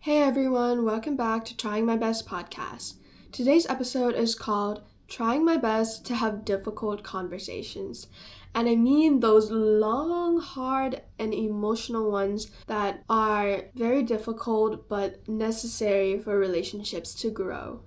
Hey everyone, welcome back to Trying My Best podcast. Today's episode is called Trying My Best to Have Difficult Conversations. And I mean those long, hard, and emotional ones that are very difficult but necessary for relationships to grow.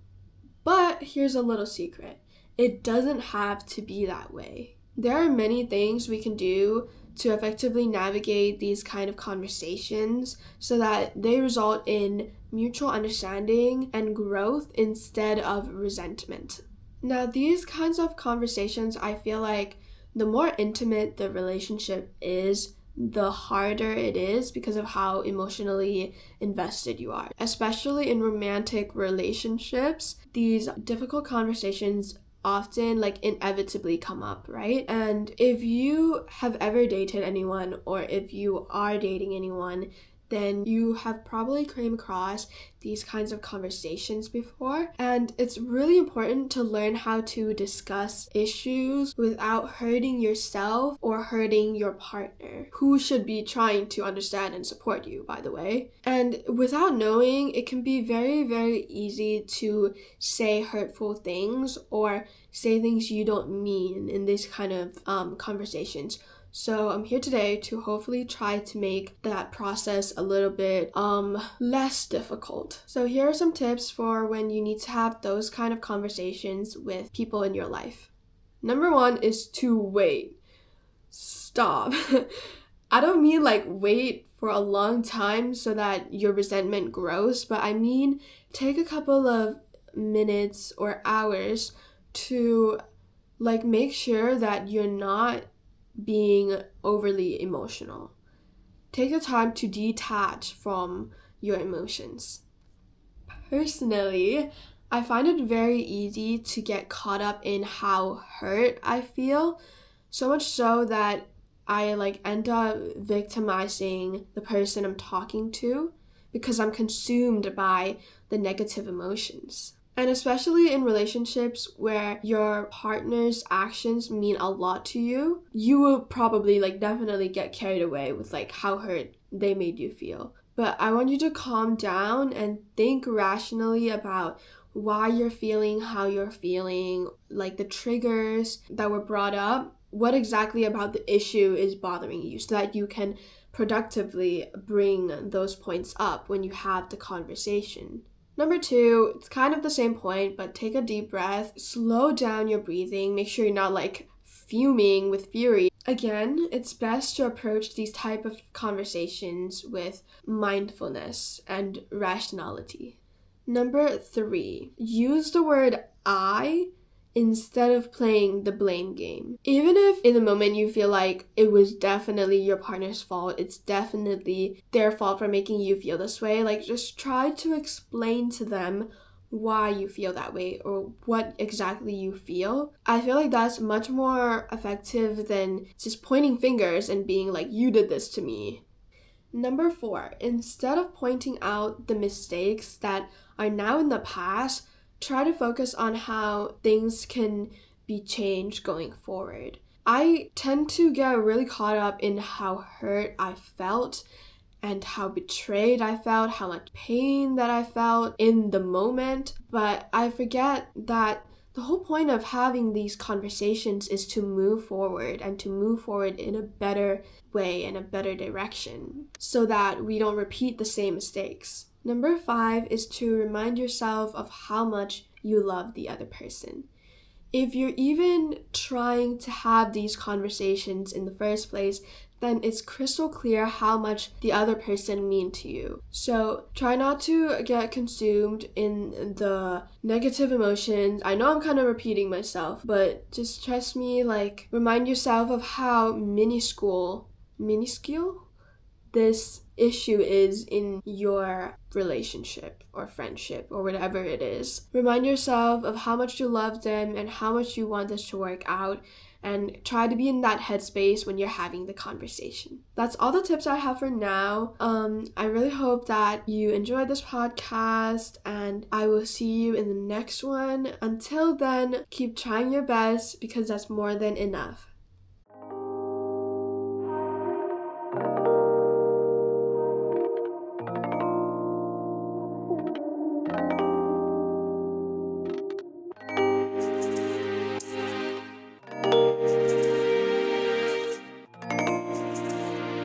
But here's a little secret. It doesn't have to be that way. There are many things we can do to effectively navigate these kind of conversations so that they result in mutual understanding and growth instead of resentment. Now, these kinds of conversations, I feel like the more intimate the relationship is, the harder it is because of how emotionally invested you are. Especially in romantic relationships, these difficult conversations often inevitably come up, right? And if you have ever dated anyone or if you are dating anyone, then you have probably came across these kinds of conversations before. And it's really important to learn how to discuss issues without hurting yourself or hurting your partner, who should be trying to understand and support you, by the way. And without knowing, it can be very, very easy to say hurtful things or say things you don't mean in these kind of conversations. So I'm here today to hopefully try to make that process a little bit less difficult. So here are some tips for when you need to have those kind of conversations with people in your life. Number 1 is to wait. Stop. I don't mean wait for a long time so that your resentment grows, but I mean take a couple of minutes or hours to make sure that you're not being overly emotional. Take the time to detach from your emotions. Personally, I find it very easy to get caught up in how hurt I feel, so much so that I end up victimizing the person I'm talking to because I'm consumed by the negative emotions. And especially in relationships where your partner's actions mean a lot to you, you will probably definitely get carried away with how hurt they made you feel. But I want you to calm down and think rationally about why you're feeling how you're feeling, the triggers that were brought up, what exactly about the issue is bothering you so that you can productively bring those points up when you have the conversation. Number 2, it's kind of the same point, but take a deep breath, slow down your breathing, make sure you're not fuming with fury. Again, it's best to approach these type of conversations with mindfulness and rationality. Number 3, use the word I instead of playing the blame game. Even if in the moment you feel like it was definitely your partner's fault, it's definitely their fault for making you feel this way, just try to explain to them why you feel that way or what exactly you feel. I feel like that's much more effective than just pointing fingers and being like, you did this to me. Number 4, instead of pointing out the mistakes that are now in the past, try to focus on how things can be changed going forward. I tend to get really caught up in how hurt I felt and how betrayed I felt, how much pain that I felt in the moment, but I forget that the whole point of having these conversations is to move forward and to move forward in a better way, in a better direction, so that we don't repeat the same mistakes. Number 5 is to remind yourself of how much you love the other person. If you're even trying to have these conversations in the first place, then it's crystal clear how much the other person mean to you. So try not to get consumed in the negative emotions. I know I'm kind of repeating myself, but just trust me, remind yourself of how minuscule this issue is in your relationship or friendship or whatever it is. Remind yourself of how much you love them and how much you want this to work out, and try to be in that headspace when you're having the conversation. That's all the tips I have for now. I really hope that you enjoyed this podcast, and I will see you in the next one. Until then, keep trying your best because that's more than enough.